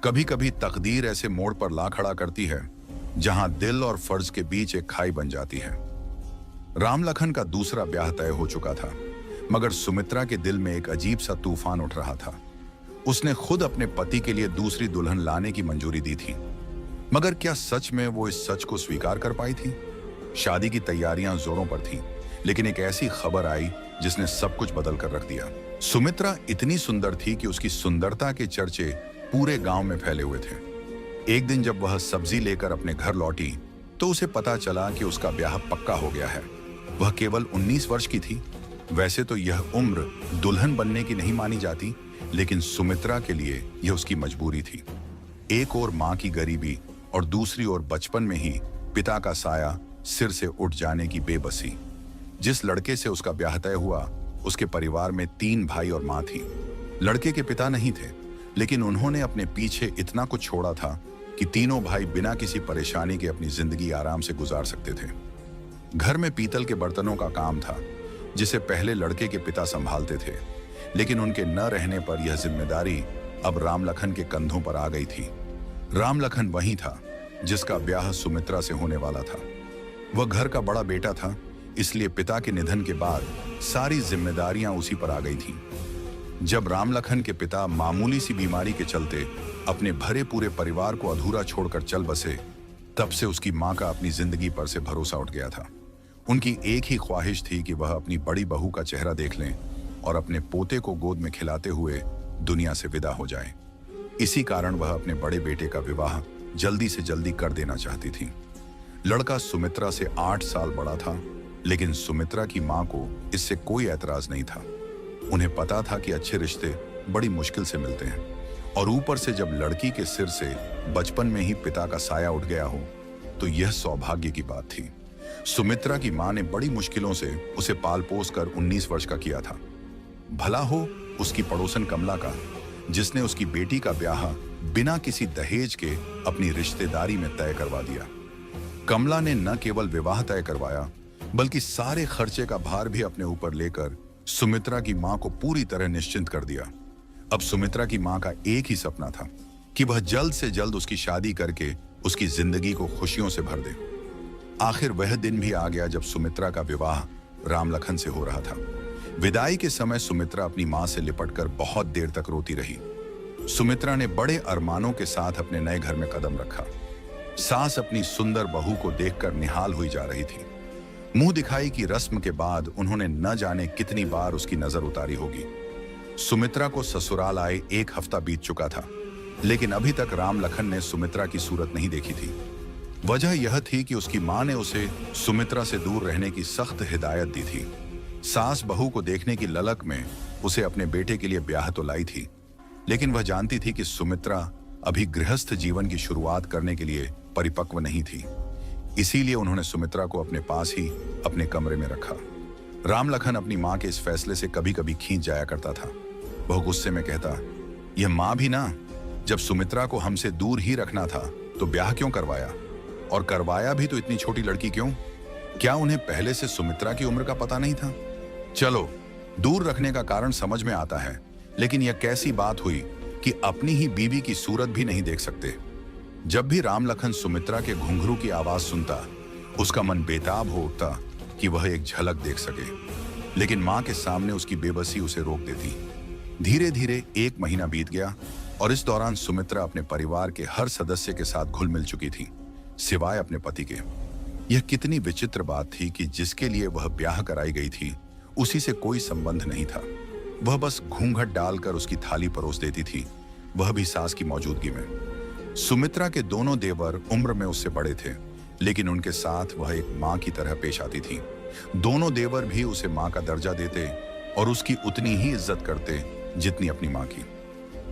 कभी कभी तकदीर ऐसे मोड़ पर ला खड़ा करती है जहां दिल और फर्ज के बीच एक खाई बन जाती है। राम लखन का दूसरा ब्याह तय हो चुका था, मगर सुमित्रा के दिल में एक अजीब सा तूफान उठ रहा था। उसने खुद अपने पति के लिए दूसरी दुल्हन लाने की मंजूरी दी थी, मगर क्या सच में वो इस सच को स्वीकार कर पाई थी? शादी की तैयारियां जोरों पर थीं, लेकिन एक ऐसी खबर आई जिसने सब कुछ बदल कर रख दिया। सुमित्रा इतनी सुंदर थी कि उसकी सुंदरता के चर्चे पूरे गांव में फैले हुए थे। एक दिन जब वह सब्जी लेकर अपने घर लौटी तो उसे पता चला कि उसका ब्याह पक्का हो गया है। वह केवल 19 वर्ष की थी। वैसे तो यह उम्र दुल्हन बनने की नहीं मानी जाती, लेकिन सुमित्रा के लिए यह उसकी मजबूरी थी। एक ओर मां की गरीबी और दूसरी ओर बचपन में ही पिता का साया सिर से उठ जाने की बेबसी। जिस लड़के से उसका ब्याह तय हुआ, उसके परिवार में 3 भाई और मां थी। लड़के के पिता नहीं थे, लेकिन उन्होंने अपने पीछे इतना कुछ छोड़ा था कि तीनों भाई बिना किसी परेशानी के अपनी जिंदगी आराम से गुजार सकते थे। घर में पीतल के बर्तनों का काम था, जिसे पहले लड़के के पिता संभालते थे, लेकिन उनके न रहने पर यह जिम्मेदारी अब राम लखन के कंधों पर आ गई थी। राम लखन वही था जिसका ब्याह सुमित्रा से होने वाला था। वह घर का बड़ा बेटा था, इसलिए पिता के निधन के बाद सारी जिम्मेदारियां उसी पर आ गई थीं। जब राम लखन के पिता मामूली सी बीमारी के चलते अपने भरे पूरे परिवार को अधूरा छोड़कर चल बसे, तब से उसकी मां का अपनी जिंदगी पर से भरोसा उठ गया था। उनकी एक ही ख्वाहिश थी कि वह अपनी बड़ी बहू का चेहरा देख लें और अपने पोते को गोद में खिलाते हुए दुनिया से विदा हो जाए। इसी कारण वह अपने बड़े बेटे का विवाह जल्दी से जल्दी कर देना चाहती थी। लड़का सुमित्रा से 8 साल बड़ा था, लेकिन सुमित्रा की मां को इससे कोई ऐतराज नहीं था। उन्हें पता था कि अच्छे रिश्ते बड़ी मुश्किल से मिलते हैं, और ऊपर से जब लड़की के सिर से बचपन में ही पिता का साया उठ गया हो तो यह सौभाग्य की बात थी। सुमित्रा की मां ने बड़ी मुश्किलों से उसे पाल पोस कर 19 वर्ष का किया था। भला हो उसकी पड़ोसन कमला का, जिसने उसकी बेटी का ब्याह बिना किसी दहेज के अपनी रिश्तेदारी में तय करवा दिया। कमला ने न केवल विवाह तय करवाया, बल्कि सारे खर्चे का भार भी अपने ऊपर लेकर सुमित्रा की मां को पूरी तरह निश्चिंत कर दिया। अब सुमित्रा की मां का एक ही सपना था कि वह जल्द से जल्द उसकी शादी करके उसकी जिंदगी को खुशियों से भर दे। आखिर वह दिन भी आ गया जब सुमित्रा का विवाह राम लखन से हो रहा था। विदाई के समय सुमित्रा अपनी मां से लिपटकर बहुत देर तक रोती रही। सुमित्रा ने बड़े अरमानों के साथ अपने नए घर में कदम रखा। सास अपनी सुंदर बहू को देखकर निहाल हुई जा रही थी। मुंह दिखाई की रस्म के बाद उन्होंने न जाने कितनी बार उसकी नजर उतारी होगी। सुमित्रा को ससुराल आए 1 हफ्ता बीत चुका था, लेकिन अभी तक राम लखन ने सुमित्रा की सूरत नहीं देखी थी। वजह यह थी कि उसकी मां ने उसे सुमित्रा से दूर रहने की सख्त हिदायत दी थी। सास बहू को देखने की ललक में उसे अपने बेटे के लिए ब्याह तो लाई थी, लेकिन वह जानती थी कि सुमित्रा अभी गृहस्थ जीवन की शुरुआत करने के लिए परिपक्व नहीं थी। इसीलिए उन्होंने सुमित्रा को अपने पास ही अपने कमरे में रखा। राम लखन अपनी मां के इस फैसले से कभी कभी खींच जाया करता था। वह गुस्से में कहता, यह मां भी ना, जब सुमित्रा को हमसे दूर ही रखना था तो ब्याह क्यों करवाया, और करवाया भी तो इतनी छोटी लड़की क्यों? क्या उन्हें पहले से सुमित्रा की उम्र का पता नहीं था? चलो, दूर रखने का कारण समझ में आता है, लेकिन यह कैसी बात हुई कि अपनी ही बीवी की सूरत भी नहीं देख सकते। जब भी राम लखन सुमित्रा के घुंघरू की आवाज सुनता, उसका मन बेताब हो उठता कि वह एक झलक देख सके, लेकिन मां के सामने उसकी बेबसी उसे रोक देती। धीरे धीरे 1 महीना बीत गया, और इस दौरान सुमित्रा अपने परिवार के हर सदस्य के साथ घुल मिल चुकी थी, सिवाय अपने पति के। यह कितनी विचित्र बात थी कि जिसके लिए वह ब्याह कराई गई थी, उसी से कोई संबंध नहीं था। वह बस घूंघट डालकर उसकी थाली परोस देती थी, वह भी सास की मौजूदगी में। सुमित्रा के दोनों देवर उम्र में उससे बड़े थे, लेकिन उनके साथ वह एक मां की तरह पेश आती थी। दोनों देवर भी उसे मां का दर्जा देते और उसकी उतनी ही इज्जत करते जितनी अपनी मां की।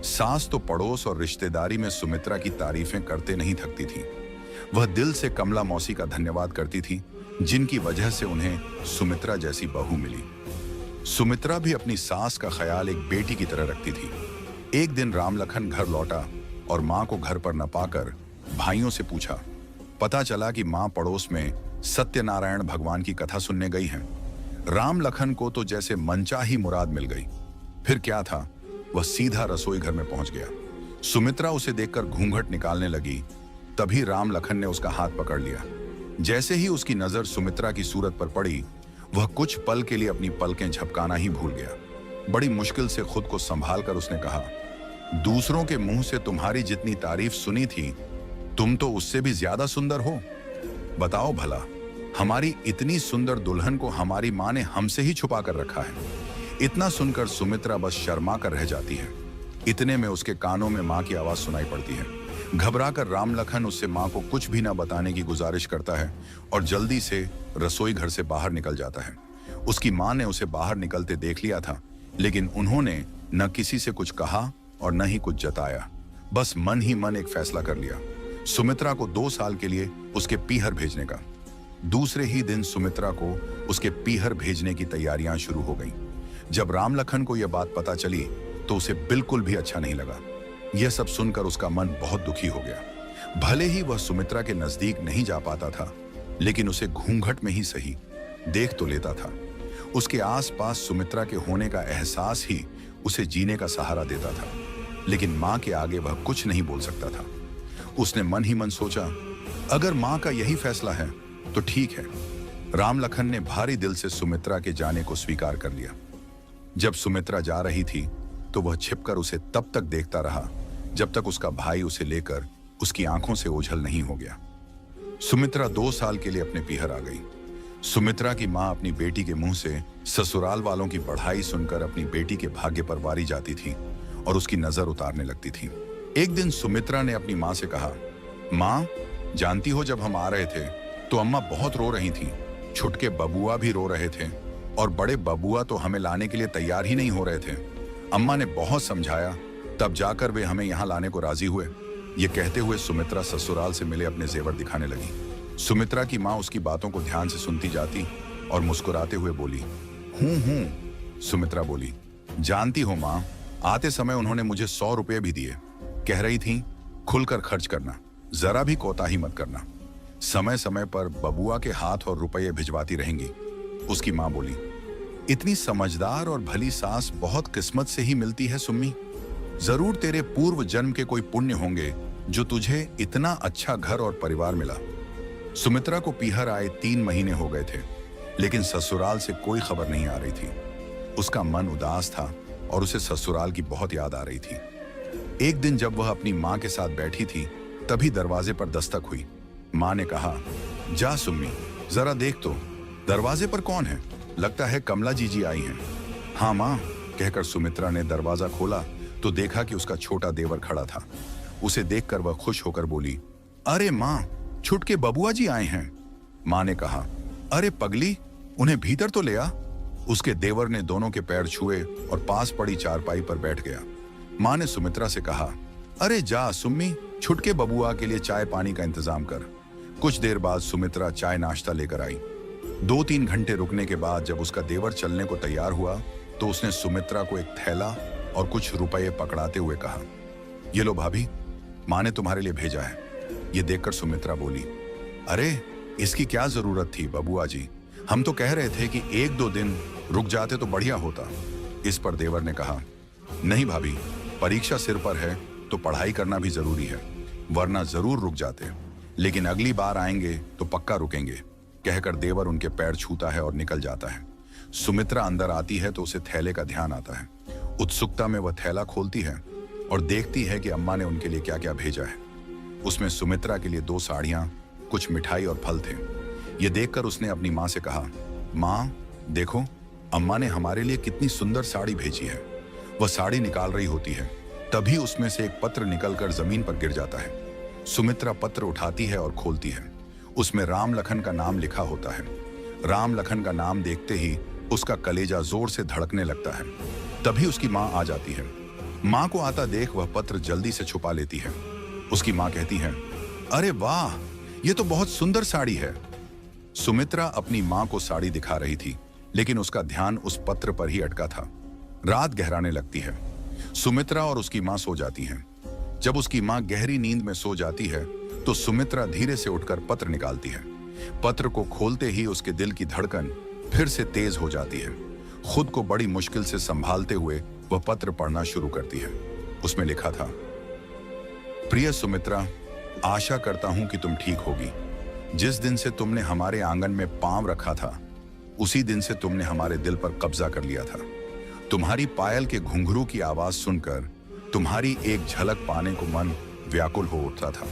सास तो पड़ोस और रिश्तेदारी में सुमित्रा की तारीफें करते नहीं थकती थी। वह दिल से कमला मौसी का धन्यवाद करती थी, जिनकी वजह से उन्हें सुमित्रा जैसी बहू मिली। सुमित्रा भी अपनी सास का ख्याल एक बेटी की तरह रखती थी। एक दिन राम लखन घर लौटा और मां को घर पर न पाकर भाइयों से पूछा। पता चला कि मां पड़ोस में सत्यनारायण भगवान की कथा सुनने गई हैं। राम लखन को तो जैसे मनचाही मुराद मिल गई। फिर क्या था, वह सीधा रसोई घर में पहुंच गया। सुमित्रा उसे देखकर घूंघट निकालने लगी। तभी राम लखन ने उसका हाथ पकड़ लिया। जैसे ही उसकी नजर सुमित्रा की सूरत पर पड़ी, वह कुछ पल के लिए अपनी पलकें झपकाना ही भूल गया। बड़ी मुश्किल से खुद को संभाल कर उसने कहा, दूसरों के मुंह से तुम्हारी जितनी तारीफ सुनी थी, तुम तो उससे भी ज्यादा सुंदर हो। बताओ भला, हमारी इतनी सुंदर दुल्हन को हमारी मां ने हमसे ही छुपा कर रखा है। इतना सुनकर सुमित्रा बस शर्मा कर रह जाती है। इतने में उसके कानों में मां की आवाज सुनाई पड़ती है। घबराकर राम लखन उससे मां को कुछ भी ना बताने की गुजारिश करता है और जल्दी से रसोई घर से बाहर निकल जाता है। उसकी मां ने उसे बाहर निकलते देख लिया था, लेकिन उन्होंने न किसी से कुछ कहा और न ही कुछ जताया। बस मन ही मन एक फैसला कर लिया, सुमित्रा को 2 साल के लिए उसके पीहर भेजने का। दूसरे ही दिन सुमित्रा को उसके पीहर भेजने की तैयारियां शुरू हो गईं। जब राम लखन को यह बात पता चली तो उसे बिल्कुल भी अच्छा नहीं लगा। यह सब सुनकर उसका मन बहुत दुखी हो गया। भले ही वह सुमित्रा के नजदीक नहीं जा पाता था, लेकिन उसे घूंघट में ही सही देख तो लेता था। उसके आसपास सुमित्रा के होने का एहसास ही उसे जीने का सहारा देता था, लेकिन मां के आगे वह कुछ नहीं बोल सकता था। उसने मन ही मन सोचा, अगर मां का यही फैसला है तो ठीक है। राम लखन ने भारी दिल से सुमित्रा के जाने को स्वीकार कर लिया। जब सुमित्रा जा रही थी तो वह छिपकर उसे तब तक देखता रहा जब तक उसका भाई उसे लेकर उसकी आंखों से ओझल नहीं हो गया। सुमित्रा 2 साल के लिए अपने पीहर आ गई। सुमित्रा की मां अपनी बेटी के मुंह से ससुराल वालों की बढ़ाई सुनकर अपनी बेटी के भाग्य पर वारी जाती थी और उसकी नजर उतारने लगती थी। एक दिन सुमित्रा ने अपनी मां से कहा, मां, जानती हो जब हम आ रहे थे तो अम्मा बहुत रो रही थी। छुटके बबुआ भी रो रहे थे और बड़े बबुआ तो हमें लाने के लिए तैयार ही नहीं हो रहे थे। अम्मा ने बहुत समझाया, तब जाकर वे हमें यहाँ लाने को राजी हुए। ये कहते हुए सुमित्रा ससुराल से मिले अपने जेवर दिखाने लगी। सुमित्रा की माँ उसकी बातों को ध्यान से सुनती जाती और मुस्कुराते हुए बोली, हूँ। सुमित्रा बोली, जानती हो माँ, आते समय उन्होंने मुझे 100 रुपये भी दिए। कह रही थी, खुलकर खर्च करना, जरा भी कोताही मत करना। समय समय पर बबुआ के हाथ और रुपये भिजवाती रहेंगी। उसकी माँ बोली, इतनी समझदार और भली सास बहुत किस्मत से ही मिलती है सुम्मी। जरूर तेरे पूर्व जन्म के कोई पुण्य होंगे जो तुझे इतना अच्छा घर और परिवार मिला। सुमित्रा को पीहर आए 3 महीने हो गए थे, लेकिन ससुराल से कोई खबर नहीं आ रही थी। उसका मन उदास था और उसे ससुराल की बहुत याद आ रही थी। एक दिन जब वह अपनी माँ के साथ बैठी थी, तभी दरवाजे पर दस्तक हुई। माँ ने कहा, जा सुम्मी, जरा देख तो दरवाजे पर कौन है। लगता है कमला जीजी आई हैं। हाँ माँ, कहकर सुमित्रा ने दरवाजा खोला तो देखा कि उसका छोटा देवर खड़ा था। उसे देखकर वह खुश होकर बोली, अरे माँ, छुटके बबुआ जी आए हैं। माँ ने कहा, अरे पगली, उन्हें भीतर तो ले आ। उसके देवर ने दोनों के पैर छुए और पास पड़ी चारपाई पर बैठ गया। माँ ने सुमित्रा से कहा, अरे जा सुम्मी, छुटके बबुआ के लिए चाय पानी का इंतजाम कर। कुछ देर बाद सुमित्रा चाय नाश्ता लेकर आई। 2-3 घंटे रुकने के बाद जब उसका देवर चलने को तैयार हुआ तो उसने सुमित्रा को एक थैला और कुछ रुपये पकड़ाते हुए कहा, ये लो भाभी, माँ ने तुम्हारे लिए भेजा है। ये देखकर सुमित्रा बोली, अरे इसकी क्या जरूरत थी बबुआ जी, हम तो कह रहे थे कि 1-2 दिन रुक जाते तो बढ़िया होता। इस पर देवर ने कहा, नहीं भाभी, परीक्षा सिर पर है तो पढ़ाई करना भी जरूरी है, वरना जरूर रुक जाते, लेकिन अगली बार आएंगे तो पक्का रुकेंगे। कहकर देवर उनके पैर छूता है और निकल जाता है। सुमित्रा अंदर आती है तो उसे थैले का ध्यान आता है। उत्सुकता में वह थैला खोलती है और देखती है कि अम्मा ने उनके लिए क्या क्या भेजा है। उसमें सुमित्रा के लिए 2 साड़ियां, कुछ मिठाई और फल थे। ये देखकर उसने अपनी माँ से कहा, माँ देखो, अम्मा ने हमारे लिए कितनी सुंदर साड़ी भेजी है। वह साड़ी निकाल रही होती है, तभी उसमें से एक पत्र निकलकर जमीन पर गिर जाता है। सुमित्रा पत्र उठाती है और खोलती है। उसमें राम लखन का नाम लिखा होता है। राम लखन का नाम देखते ही उसका कलेजा जोर से धड़कने लगता है। तभी उसकी माँ आ जाती है। माँ को आता देख वह पत्र जल्दी से छुपा लेती है। उसकी माँ कहती है, अरे वाह, ये तो बहुत सुंदर साड़ी है। सुमित्रा अपनी माँ को साड़ी दिखा रही थी, लेकिन उसका ध्यान उस पत्र पर ही अटका था। रात गहराने लगती है। सुमित्रा और उसकी माँ सो जाती हैं। जब उसकी माँ गहरी नींद में सो जाती है तो सुमित्रा धीरे से उठकर पत्र निकालती है। पत्र को खोलते ही उसके दिल की धड़कन फिर से तेज हो जाती है। खुद को बड़ी मुश्किल से संभालते हुए वह पत्र पढ़ना शुरू करती है। उसमें लिखा था, प्रिय सुमित्रा, आशा करता हूं कि तुम ठीक होगी। जिस दिन से तुमने हमारे आंगन में पांव रखा था, उसी दिन से तुमने हमारे दिल पर कब्जा कर लिया था। तुम्हारी पायल के घुंघरू की आवाज सुनकर तुम्हारी एक झलक पाने को मन व्याकुल हो उठता था।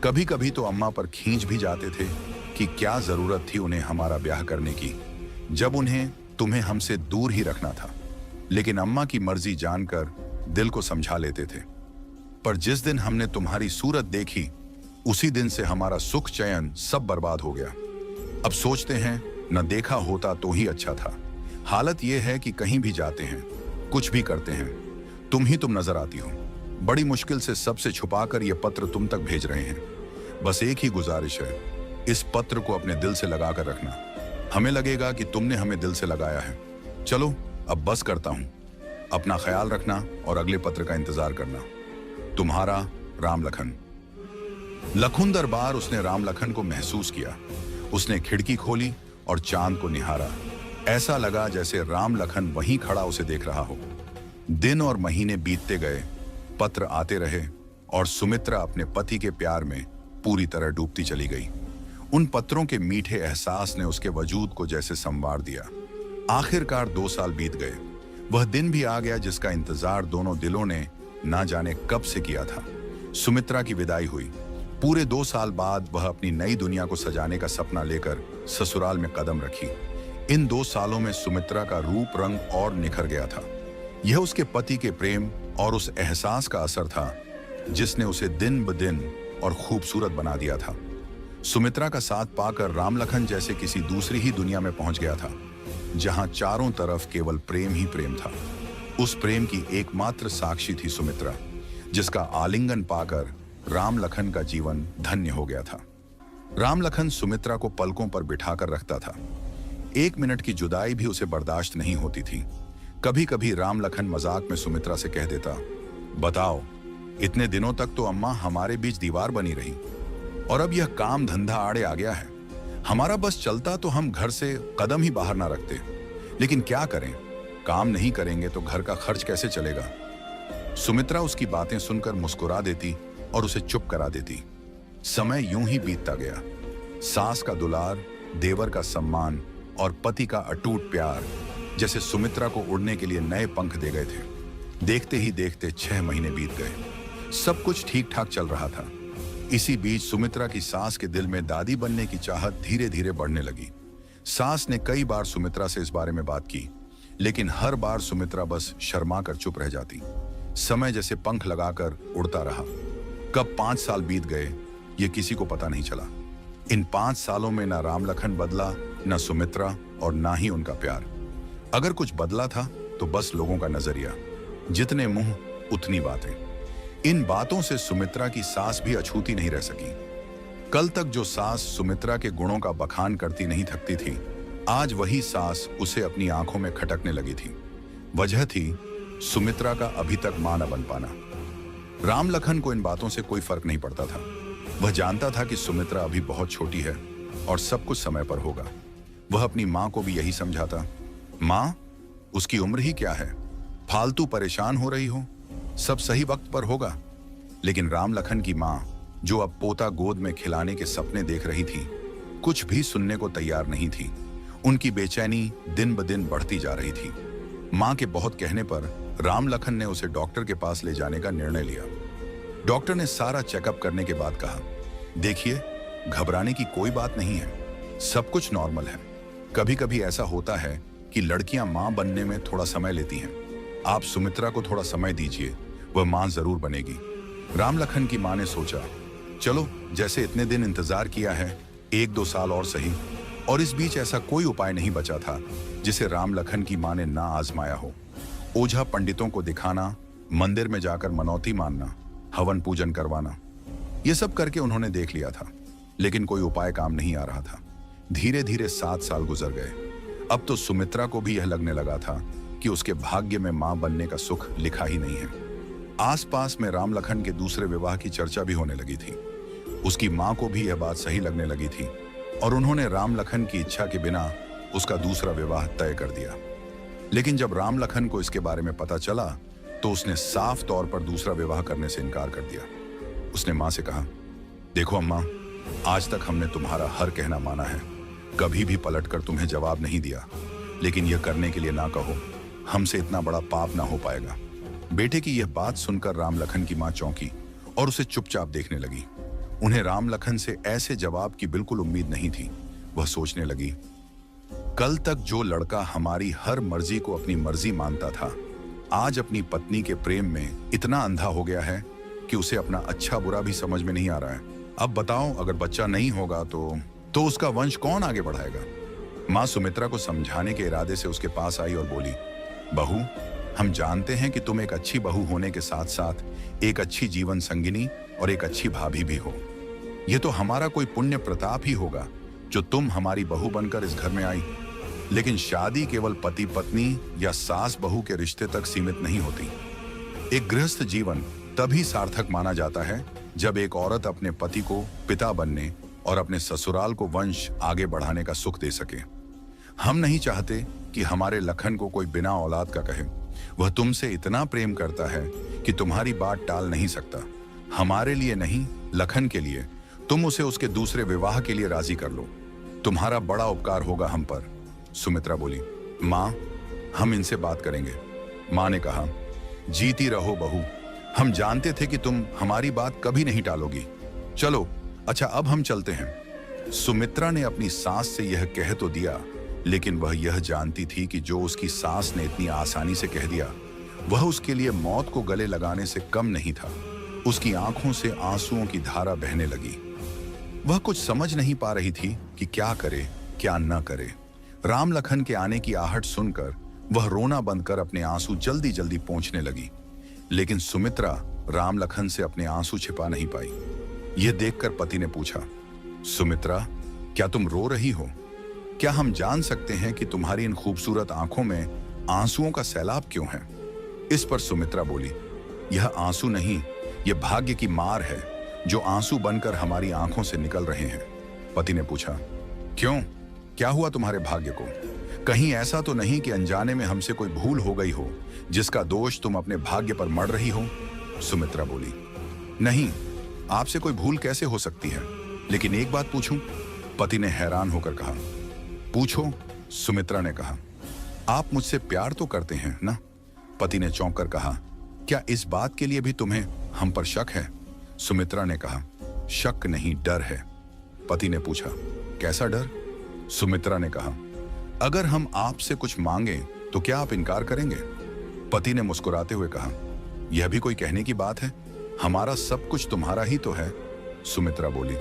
कभी कभी तो अम्मा पर खींच भी जाते थे कि क्या जरूरत थी उन्हें हमारा ब्याह करने की, जब उन्हें तुम्हें हमसे दूर ही रखना था। लेकिन अम्मा की मर्जी जानकर दिल को समझा लेते थे। पर जिस दिन हमने तुम्हारी सूरत देखी, उसी दिन से हमारा सुख चैन सब बर्बाद हो गया। अब सोचते हैं न देखा होता तो ही अच्छा था। हालत यह है कि कहीं भी जाते हैं, कुछ भी करते हैं, तुम नजर आती हो। बड़ी मुश्किल से सबसे छुपाकर यह पत्र तुम तक भेज रहे हैं। बस एक ही गुजारिश है, इस पत्र को अपने दिल से लगा कर रखना। हमें लगेगा कि तुमने हमें दिल से लगाया है। चलो अब बस करता हूं। अपना ख्याल रखना और अगले पत्र का इंतजार करना। तुम्हारा राम लखन। लखुंदर बार उसने राम लखन को महसूस किया। उसने खिड़की खोली और चांद को निहारा। ऐसा लगा जैसे राम लखन वहीं खड़ा उसे देख रहा हो। दिन और महीने बीतते गए, पत्र आते रहे और सुमित्रा अपने पति के प्यार में पूरी तरह डूबती चली गई। उन पत्रों के मीठे एहसास ने उसके वजूद को जैसे संवार दिया। आखिरकार 2 साल बीत गए। वह दिन भी आ गया जिसका इंतजार दोनों दिलों ने ना जाने कब से किया था। सुमित्रा की विदाई हुई। पूरे 2 साल बाद वह अपनी नई दुनिया को सजाने का सपना लेकर ससुराल में कदम रखी। इन 2 सालों में सुमित्रा का रूप रंग और निखर गया था। यह उसके पति के प्रेम और उस एहसास का असर था जिसने उसे दिन ब दिन और खूबसूरत बना दिया था। सुमित्रा का साथ पाकर राम लखन जैसे किसी दूसरी ही दुनिया में पहुंच गया था, जहां चारों तरफ केवल प्रेम ही प्रेम था। उस प्रेम की एकमात्र साक्षी थी सुमित्रा, जिसका आलिंगन पाकर राम लखन का जीवन धन्य हो गया था। राम लखन सुमित्रा को पलकों पर बिठाकर रखता था। 1 मिनट की जुदाई भी उसे बर्दाश्त नहीं होती थी। कभी कभी राम लखन मजाक में सुमित्रा से कह देता, बताओ, इतने दिनों तक तो अम्मा हमारे बीच दीवार बनी रही और अब यह काम धंधा आड़े आ गया है। हमारा बस चलता तो हम घर से कदम ही बाहर ना रखते, लेकिन क्या करें, काम नहीं करेंगे तो घर का खर्च कैसे चलेगा। सुमित्रा उसकी बातें सुनकर मुस्कुरा देती और उसे चुप करा देती। समय यूं ही बीतता गया। सास का दुलार, देवर का सम्मान और पति का अटूट प्यार जैसे सुमित्रा को उड़ने के लिए नए पंख दे गए थे। देखते ही देखते 6 महीने बीत गए। सब कुछ ठीक ठाक चल रहा था। इसी बीच सुमित्रा की सास के दिल में दादी बनने की चाहत धीरे धीरे बढ़ने लगी। सास ने कई बार सुमित्रा से इस बारे में बात की, लेकिन हर बार सुमित्रा बस शर्मा कर चुप रह जाती। समय जैसे पंख लगाकर उड़ता रहा। कब 5 साल बीत गए, ये किसी को पता नहीं चला। इन 5 सालों में ना राम लखन बदला, ना सुमित्रा और ना ही उनका प्यार। अगर कुछ बदला था तो बस लोगों का नजरिया। जितने मुंह उतनी बातें। इन बातों से सुमित्रा की सास भी अछूती नहीं रह सकी। कल तक जो सास सुमित्रा के गुणों का बखान करती नहीं थकती थी, आज वही सास उसे अपनी आंखों में खटकने लगी थी। वजह थी सुमित्रा का अभी तक मां न बन पाना। राम लखन को इन बातों से कोई फर्क नहीं पड़ता था। वह जानता था कि सुमित्रा अभी बहुत छोटी है और सब कुछ समय पर होगा। वह अपनी मां को भी यही समझाता, मां, उसकी उम्र ही क्या है, फालतू परेशान हो रही हो, सब सही वक्त पर होगा। लेकिन राम लखन की मां, जो अब पोता गोद में खिलाने के सपने देख रही थी, कुछ भी सुनने को तैयार नहीं थी। उनकी बेचैनी दिन ब दिन बढ़ती जा रही थी। मां के बहुत कहने पर राम लखन ने उसे डॉक्टर के पास ले जाने का निर्णय लिया। डॉक्टर ने सारा चेकअप करने के बाद कहा, देखिए, घबराने की कोई बात नहीं है, सब कुछ नॉर्मल है। कभी कभी ऐसा होता है कि लड़कियां मां बनने में थोड़ा समय लेती हैं। आप सुमित्रा को थोड़ा समय दीजिए, वह मां जरूर बनेगी। राम लखन की मां ने सोचा, चलो, जैसे इतने दिन इंतजार किया है, 1-2 साल और सही। और इस बीच ऐसा कोई उपाय नहीं बचा था जिसे राम लखन की मां ने ना आजमाया हो। ओझा पंडितों को दिखाना, मंदिर में जाकर मनौती मानना, हवन पूजन करवाना, यह सब करके उन्होंने देख लिया था, लेकिन कोई उपाय काम नहीं आ रहा था। धीरे धीरे 7 साल गुजर गए। अब तो सुमित्रा को भी यह लगने लगा था कि उसके भाग्य में मां बनने का सुख लिखा ही नहीं है। आसपास में राम लखन के दूसरे विवाह की चर्चा भी होने लगी थी। उसकी मां को भी यह बात सही लगने लगी थी और उन्होंने राम लखन की इच्छा के बिना उसका दूसरा विवाह तय कर दिया। लेकिन जब राम लखन को इसके बारे में पता चला तो उसने साफ तौर पर दूसरा विवाह करने से इनकार कर दिया। उसने माँ से कहा, देखो अम्मा, आज तक हमने तुम्हारा हर कहना माना है, कभी भी पलटकर तुम्हें जवाब नहीं दिया, लेकिन यह करने के लिए ना कहो, हमसे इतना बड़ा पाप ना हो पाएगा। बेटे की यह बात सुनकर राम लखन की माँ चौंकी और उसे चुपचाप देखने लगी। उन्हें राम लखन से ऐसे जवाब की बिल्कुल उम्मीद नहीं थी। वह सोचने लगी, कल तक जो लड़का हमारी हर मर्जी को अपनी मर्जी मानता था, आज अपनी पत्नी के प्रेम में इतना अंधा हो गया है कि उसे अपना अच्छा बुरा भी समझ में नहीं आ रहा है। अब बताओ, अगर बच्चा नहीं होगा तो उसका वंश कौन आगे बढ़ाएगा? माँ सुमित्रा को समझाने के इरादे से उसके पास आई और बोली, बहू, हम जानते हैं कि तुम एक अच्छी बहू होने के साथ साथ एक अच्छी जीवन संगिनी और एक अच्छी भाभी भी हो। यह तो हमारा कोई पुण्य प्रताप ही होगा जो तुम हमारी बहू बनकर इस घर में आई। लेकिन शादी केवल पति पत्नी या सास बहू के रिश्ते तक सीमित नहीं होती। एक गृहस्थ जीवन तभी सार्थक माना जाता है जब एक औरत अपने पति को पिता बनने और अपने ससुराल को वंश आगे बढ़ाने का सुख दे सके। हम नहीं चाहते कि हमारे लखन को कोई बिना औलाद का कहे। वह तुमसे इतना प्रेम करता है कि तुम्हारी बात टाल नहीं सकता। हमारे लिए नहीं, लखन के लिए तुम उसे उसके दूसरे विवाह के लिए राजी कर लो। तुम्हारा बड़ा उपकार होगा हम पर। सुमित्रा बोली, माँ, हम इनसे बात करेंगे। माँ ने कहा, जीती रहो बहू, हम जानते थे कि तुम हमारी बात कभी नहीं टालोगी। चलो, अच्छा अब हम चलते हैं। सुमित्रा ने अपनी सास से यह कह तो दिया, लेकिन वह यह जानती थी कि जो उसकी सास ने इतनी आसानी से कह दिया, वह उसके लिए मौत को गले लगाने से कम नहीं था। उसकी आंखों से आंसुओं की धारा बहने लगी। वह कुछ समझ नहीं पा रही थी कि क्या करे क्या न करे। राम लखन के आने की आहट सुनकर वह रोना बंद कर अपने आंसू जल्दी जल्दी पोंछने लगी। लेकिन सुमित्रा राम लखन से अपने आंसू छिपा नहीं पाई। यह देखकर पति ने पूछा, सुमित्रा, क्या तुम रो रही हो? क्या हम जान सकते हैं कि तुम्हारी इन खूबसूरत आंखों में आंसुओं का सैलाब क्यों है? इस पर सुमित्रा बोली, यह आंसू नहीं, यह भाग्य की मार है जो आंसू बनकर हमारी आंखों से निकल रहे हैं। पति ने पूछा, क्यों, क्या हुआ तुम्हारे भाग्य को? कहीं ऐसा तो नहीं कि अनजाने में हमसे कोई भूल हो गई हो जिसका दोष तुम अपने भाग्य पर मढ़ रही हो? सुमित्रा बोली, नहीं, आपसे कोई भूल कैसे हो सकती है? लेकिन एक बात पूछूं? पति ने हैरान होकर कहा। पूछो, सुमित्रा ने कहा। आप मुझसे प्यार तो करते हैं ना? पति ने चौंक कर कहा। क्या इस बात के लिए भी तुम्हें हम पर शक है? सुमित्रा ने कहा, शक नहीं, डर है। पति ने पूछा, कैसा डर? सुमित्रा ने कहा, अगर हम आपसे कुछ मांगे तो क्या आप इनकार करेंगे? पति ने मुस्कुराते हुए कहा, यह भी कोई कहने की बात है? हमारा सब कुछ तुम्हारा ही तो है। सुमित्रा बोली,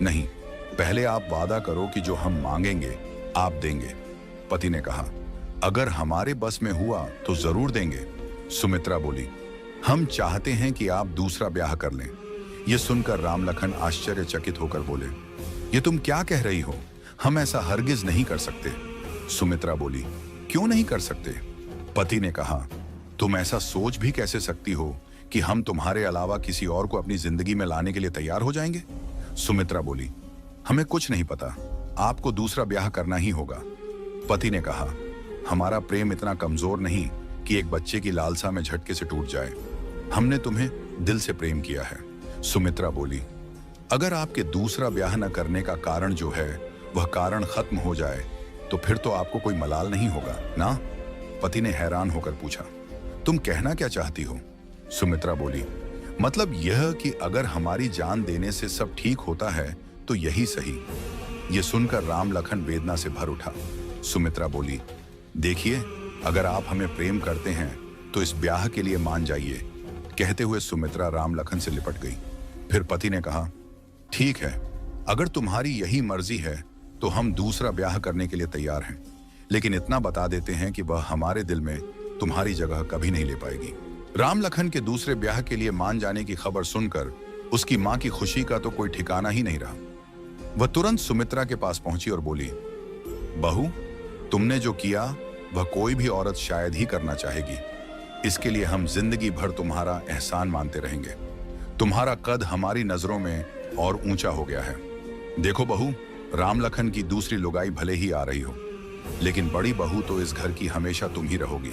नहीं, पहले आप वादा करो कि जो हम मांगेंगे आप देंगे। पति ने कहा, अगर हमारे बस में हुआ तो जरूर देंगे। सुमित्रा बोली, हम चाहते हैं कि आप दूसरा ब्याह कर लें। यह सुनकर राम लखन आश्चर्यचकित होकर बोले, ये तुम क्या कह रही हो? हम ऐसा हरगिज नहीं कर सकते। सुमित्रा बोली, क्यों नहीं कर सकते? पति ने कहा, तुम ऐसा सोच भी कैसे सकती हो कि हम तुम्हारे अलावा किसी और को अपनी जिंदगी में लाने के लिए तैयार हो जाएंगे? सुमित्रा बोली, हमें कुछ नहीं पता, आपको दूसरा ब्याह करना ही होगा। पति ने कहा, हमारा प्रेम इतना कमजोर नहीं कि एक बच्चे की लालसा में झटके से टूट जाए। हमने तुम्हें दिल से प्रेम किया है। सुमित्रा बोली, अगर आपके दूसरा ब्याह न करने का कारण जो है वह कारण खत्म हो जाए तो फिर तो आपको कोई मलाल नहीं होगा ना? पति ने हैरान होकर पूछा, तुम कहना क्या चाहती हो? सुमित्रा बोली, मतलब यह कि अगर हमारी जान देने से सब ठीक होता है तो यही सही। यह सुनकर राम लखन वेदना से भर उठा। सुमित्रा बोली, देखिए, अगर आप हमें प्रेम करते हैं तो इस ब्याह के लिए मान जाइए। कहते हुए सुमित्रा राम लखन से लिपट गई। फिर पति ने कहा, ठीक है, अगर तुम्हारी यही मर्जी है तो हम दूसरा ब्याह करने के लिए तैयार हैं, लेकिन इतना बता देते हैं कि वह हमारे दिल में तुम्हारी जगह कभी नहीं ले पाएगी। राम लखन के दूसरे ब्याह के लिए मान जाने की खबर सुनकर उसकी मां की खुशी का तो कोई ठिकाना ही नहीं रहा। वह तुरंत सुमित्रा के पास पहुंची और बोली, बहू, तुमने जो किया वह कोई भी औरत शायद ही करना चाहेगी। इसके लिए हम जिंदगी भर तुम्हारा एहसान मानते रहेंगे। तुम्हारा कद हमारी नजरों में और ऊंचा हो गया है। देखो बहू, राम लखन की दूसरी लुगाई भले ही आ रही हो, लेकिन बड़ी बहू तो इस घर की हमेशा तुम ही रहोगी।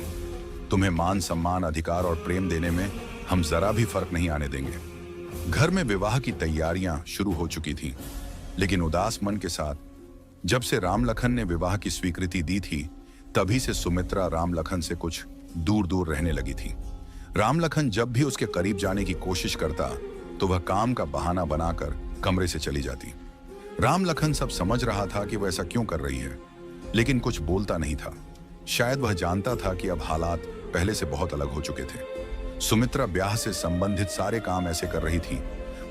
तुम्हें मान सम्मान, अधिकार और प्रेम देने में हम जरा भी फर्क नहीं आने देंगे। घर में विवाह की तैयारियां शुरू हो चुकी थीं, लेकिन उदास मन के साथ जब से राम लखन ने विवाह की स्वीकृति दी थी, तभी से सुमित्रा राम लखन से कुछ दूर दूर रहने लगी थी। राम लखन जब भी उसके करीब जाने की कोशिश करता तो वह काम का बहाना बनाकर कमरे से चली जाती। राम लखन सब समझ रहा था कि वह ऐसा क्यों कर रही है, लेकिन कुछ बोलता नहीं था। शायद वह जानता था कि अब हालात पहले से बहुत अलग हो चुके थे। सुमित्रा ब्याह से संबंधित सारे काम ऐसे कर रही थी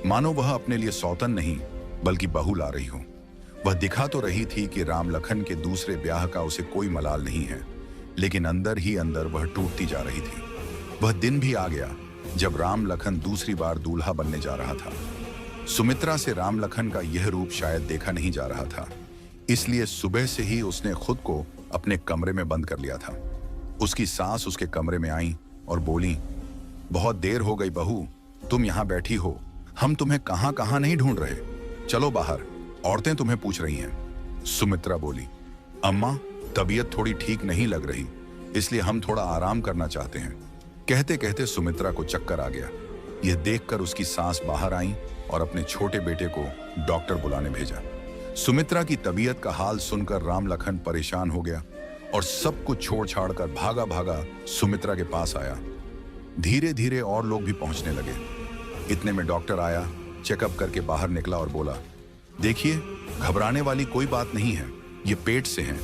मानो वह अपने लिए सौतन नहीं बल्कि बहू ला रही हो। वह दिखा तो रही थी कि राम लखन के दूसरे ब्याह का उसे कोई मलाल नहीं है, लेकिन अंदर ही अंदर वह टूटती जा रही थी। वह दिन भी आ गया जब राम लखन दूसरी बार दूल्हा बनने जा रहा था। सुमित्रा से राम लखन का यह रूप शायद देखा नहीं जा रहा था, इसलिए सुबह से ही उसने खुद को अपने कमरे में बंद कर लिया था। उसकी सास उसके कमरे में आई और बोली, बहुत देर हो गई बहू, तुम यहाँ बैठी हो, हम तुम्हें कहाँ कहाँ नहीं ढूंढ रहे, चलो बाहर, औरतें तुम्हें पूछ रही हैं। सुमित्रा बोली, अम्मा तबीयत थोड़ी ठीक नहीं लग रही, इसलिए हम थोड़ा आराम करना चाहते हैं। कहते कहते सुमित्रा को चक्कर आ गया। यह देखकर उसकी सास बाहर आई और अपने छोटे बेटे को डॉक्टर बुलाने भेजा। सुमित्रा की तबीयत का हाल सुनकर राम लखन परेशान हो गया और सब कुछ छोड़ छाड़ कर भागा भागा सुमित्रा के पास आया। धीरे धीरे और लोग भी पहुंचने लगे। इतने में डॉक्टर आया, चेकअप करके बाहर निकला और बोला, देखिए घबराने वाली कोई बात नहीं है, ये पेट से है,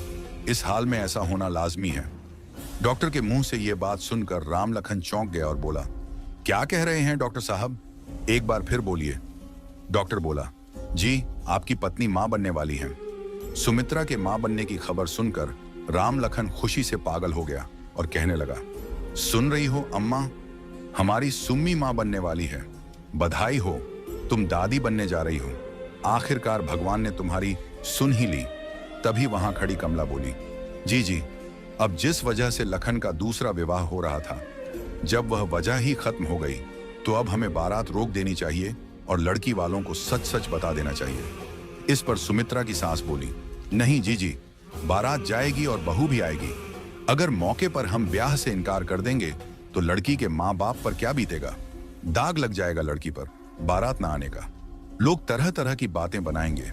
इस हाल में ऐसा होना लाजमी है। डॉक्टर के मुंह से यह बात सुनकर राम लखन चौंक गया और बोला, क्या कह रहे हैं डॉक्टर साहब, एक बार फिर बोलिए। डॉक्टर बोला, जी आपकी पत्नी मां बनने वाली हैं। सुमित्रा के मां बनने की खबर सुनकर राम लखन खुशी से पागल हो गया और कहने लगा, सुन रही हो अम्मा, हमारी सुम्मी मां बनने वाली है, बधाई हो, तुम दादी बनने जा रही हो, आखिरकार भगवान ने तुम्हारी सुन ही ली। तभी वहां खड़ी कमला बोली, जी जी, अब जिस वजह से लखन का दूसरा विवाह हो रहा था, जब वह वजह ही खत्म हो गई तो अब हमें बारात रोक देनी चाहिए और लड़की वालों को सच सच बता देना चाहिए। इस पर सुमित्रा की सास बोली, नहीं जी जी, बारात जाएगी और बहू भी आएगी। अगर मौके पर हम ब्याह से इनकार कर देंगे तो लड़की के माँ बाप पर क्या बीतेगा, दाग लग जाएगा लड़की पर बारात ना आने का। लोग तरह तरह की बातें बनाएंगे,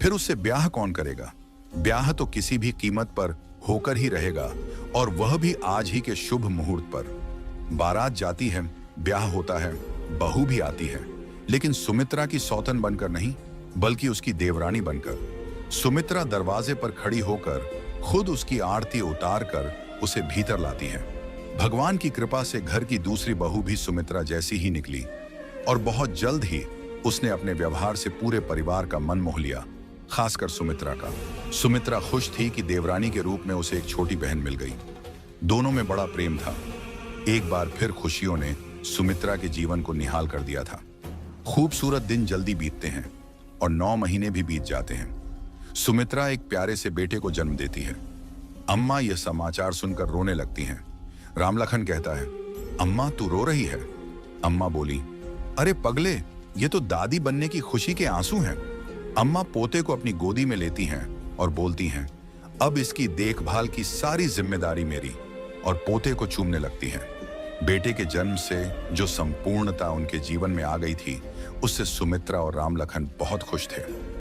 फिर उससे ब्याह कौन करेगा। ब्याह तो किसी भी कीमत पर होकर ही रहेगा, और वह भी आज ही के शुभ मुहूर्त पर। बारात जाती है, ब्याह होता है, बहू भी आती है, लेकिन सुमित्रा की सौतन बनकर नहीं बल्कि उसकी देवरानी बनकर। सुमित्रा दरवाजे पर खड़ी होकर खुद उसकी आरती उतार कर उसे भीतर लाती है। भगवान की कृपा से घर की दूसरी बहू भी सुमित्रा जैसी ही निकली और बहुत जल्द ही उसने अपने व्यवहार से पूरे परिवार का मन मोह लिया, खासकर सुमित्रा का। सुमित्रा खुश थी कि देवरानी के रूप में उसे एक छोटी बहन मिल गई। दोनों में बड़ा प्रेम था। एक बार फिर खुशियों ने सुमित्रा के जीवन को निहाल कर दिया था। खूबसूरत दिन जल्दी बीतते हैं और 9 महीने भी बीत जाते हैं। सुमित्रा एक प्यारे से बेटे को जन्म देती है। अम्मा यह समाचार सुनकर रोने लगती हैं। राम लखन कहता है, अम्मा तू रो रही है। अम्मा बोली, अरे पगले, ये तो दादी बनने की खुशी के आंसू हैं। अम्मा पोते को अपनी गोदी में लेती हैं और बोलती हैं, अब इसकी देखभाल की सारी जिम्मेदारी मेरी, और पोते को चूमने लगती हैं। बेटे के जन्म से जो संपूर्णता उनके जीवन में आ गई थी, उससे सुमित्रा और राम लखन बहुत खुश थे।